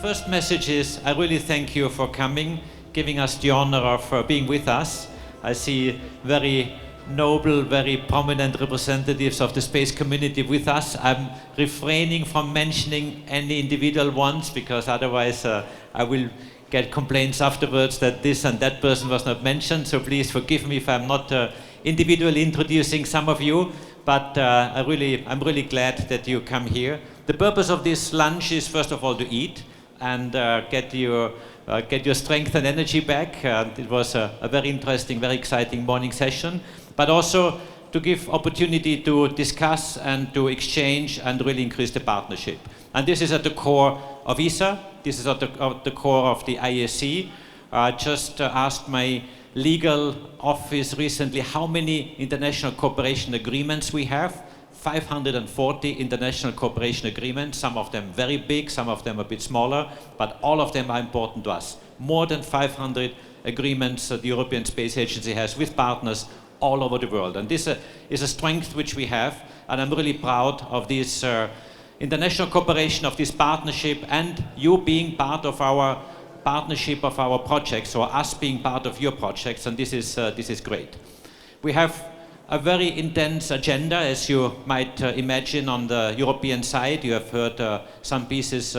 First message is, I really thank you for coming, giving us the honor of being with us. I see very noble, very prominent representatives of the space community with us. I'm refraining from mentioning any individual ones because otherwise I will get complaints afterwards that this and that person was not mentioned. So please forgive me if I'm not individually introducing some of you, but I'm really glad that you come here. The purpose of this lunch is first of all to eat and get your strength and energy back. It was a very interesting, very exciting morning session, but also to give opportunity to discuss and to exchange and really increase the partnership. And this is at the core of ESA. This is at the core of the IAC. I just asked my legal office recently how many international cooperation agreements we have. 540 international cooperation agreements, some of them very big, some of them a bit smaller, but all of them are important to us. More than 500 agreements the European Space Agency has with partners all over the world. And this is a strength which we have, and I'm really proud of this international cooperation, of this partnership, and you being part of our partnership of our projects, or us being part of your projects, and this is great. We have a very intense agenda, as you might imagine on the European side. You have heard some pieces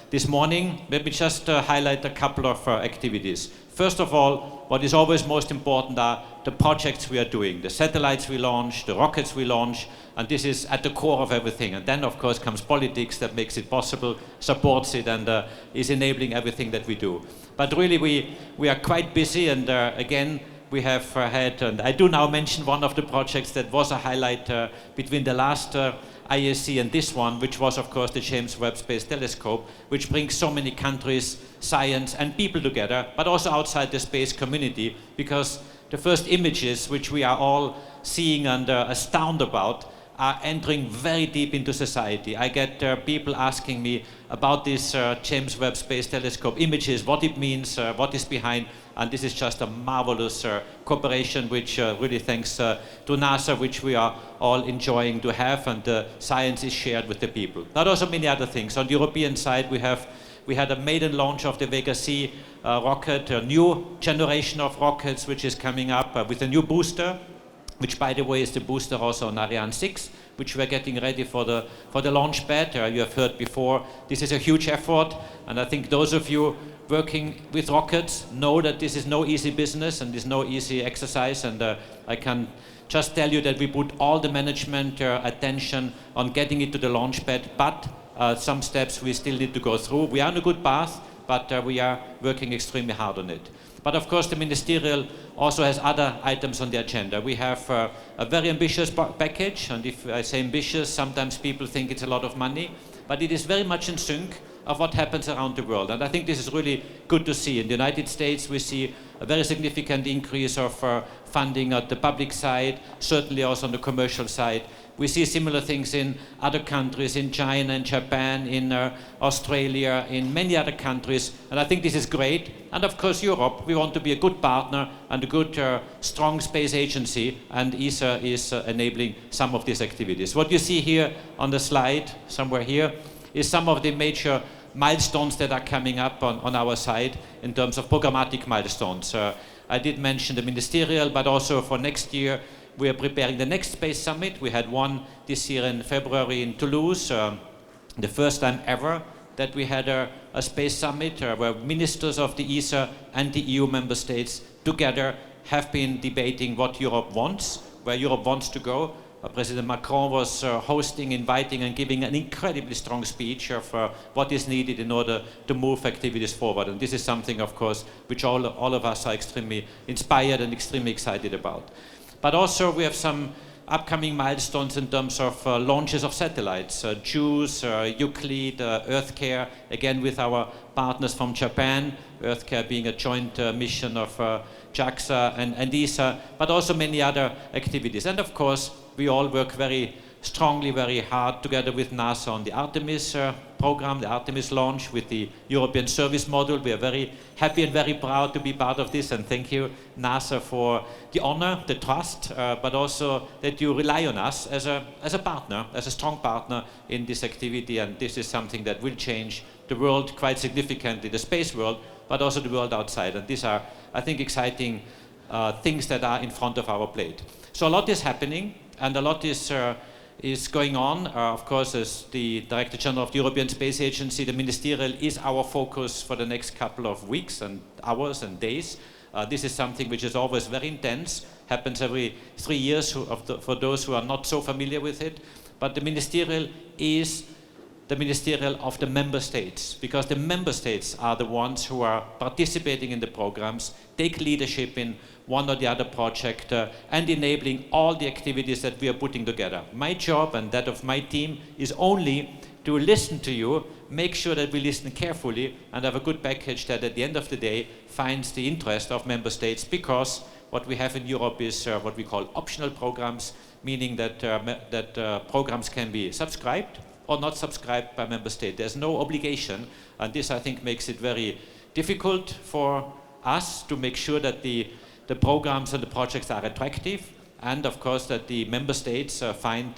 this morning. Let me just highlight a couple of activities. First of all, what is always most important are the projects we are doing, the satellites we launch, the rockets we launch, and this is at the core of everything. And then, of course, comes politics that makes it possible, supports it, and is enabling everything that we do. But really, we are quite busy, and again, we have had, and I do now mention one of the projects that was a highlight between the last IAC and this one, which was, of course, the James Webb Space Telescope, which brings so many countries, science, and people together, but also outside the space community, because the first images, which we are all seeing and astounded about, are entering very deep into society. I get people asking me about this James Webb Space Telescope images, what it means, what is behind, and this is just a marvelous cooperation, which really thanks to NASA, which we are all enjoying to have, and the science is shared with the people. But also many other things. On the European side, we had a maiden launch of the Vega C rocket, a new generation of rockets, which is coming up with a new booster, which, by the way, is the booster also on Ariane 6, which we're getting ready for the launch pad. You have heard before, this is a huge effort, and I think those of you working with rockets know that this is no easy business and is no easy exercise, and I can just tell you that we put all the management attention on getting it to the launch pad, but some steps we still need to go through. We are on a good path, but we are working extremely hard on it. But of course, the ministerial also has other items on the agenda. We have a very ambitious package, and if I say ambitious, sometimes people think it's a lot of money, but it is very much in sync of what happens around the world. And I think this is really good to see. In the United States, we see a very significant increase of funding at the public side, certainly also on the commercial side. We see similar things in other countries, in China, in Japan, in Australia, in many other countries, and I think this is great. And of course, Europe, we want to be a good partner and a good, strong space agency, and ESA is enabling some of these activities. What you see here on the slide, somewhere here, is some of the major milestones that are coming up on our side in terms of programmatic milestones. I did mention the ministerial, but also for next year, we are preparing the next Space Summit. We had one this year in February in Toulouse, the first time ever that we had a Space Summit where ministers of the ESA and the EU member states together have been debating what Europe wants, where Europe wants to go. President Macron was hosting, inviting, and giving an incredibly strong speech of what is needed in order to move activities forward. And this is something, of course, which all of us are extremely inspired and extremely excited about. But also we have some upcoming milestones in terms of launches of satellites, JUICE, Euclid, EarthCare, again with our partners from Japan, EarthCare being a joint mission of JAXA and ESA, but also many other activities. And of course, we all work very strongly, very hard together with NASA on the Artemis program, the Artemis launch with the European service model. We are very happy and very proud to be part of this, and thank you, NASA, for the honor, the trust, but also that you rely on us as a partner, as a strong partner in this activity, and this is something that will change the world quite significantly, the space world, but also the world outside. And these are, I think, exciting things that are in front of our plate. So a lot is happening, and a lot is going on. Of course, as the Director General of the European Space Agency, the ministerial is our focus for the next couple of weeks and hours and days. This is something which is always very intense, happens every 3 years for those who are not so familiar with it. But the ministerial is the ministerial of the member states, because the member states are the ones who are participating in the programs, take leadership in one or the other project, and enabling all the activities that we are putting together. My job and that of my team is only to listen to you, make sure that we listen carefully, and have a good package that at the end of the day finds the interest of member states, because what we have in Europe is what we call optional programs, meaning that, programs can be subscribed or not subscribed by member state. There's no obligation, and this, I think, makes it very difficult for us to make sure that the programs and the projects are attractive, and of course that the member states find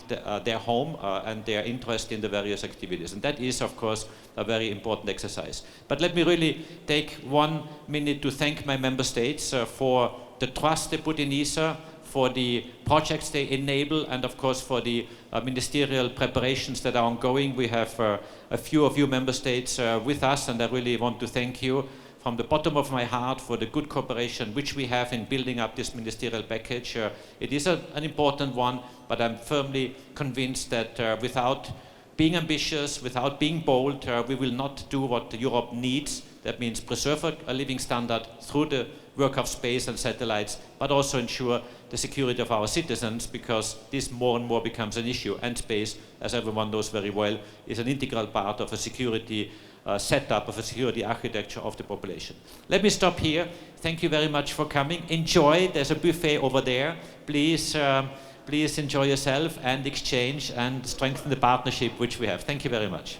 their home and their interest in the various activities. And that is, of course, a very important exercise. But let me really take 1 minute to thank my member states for the trust they put in ESA, for the projects they enable, and of course for the ministerial preparations that are ongoing. We have a few of you member states with us, and I really want to thank you from the bottom of my heart for the good cooperation which we have in building up this ministerial package. It is an important one, but I'm firmly convinced that without being ambitious, without being bold, we will not do what Europe needs. That means preserve a living standard through the work of space and satellites, but also ensure the security of our citizens, because this more and more becomes an issue. And space, as everyone knows very well, is an integral part of a security setup, of a security architecture of the population. Let me stop here. Thank you very much for coming. Enjoy. There's a buffet over there. Please, please enjoy yourself and exchange and strengthen the partnership which we have. Thank you very much.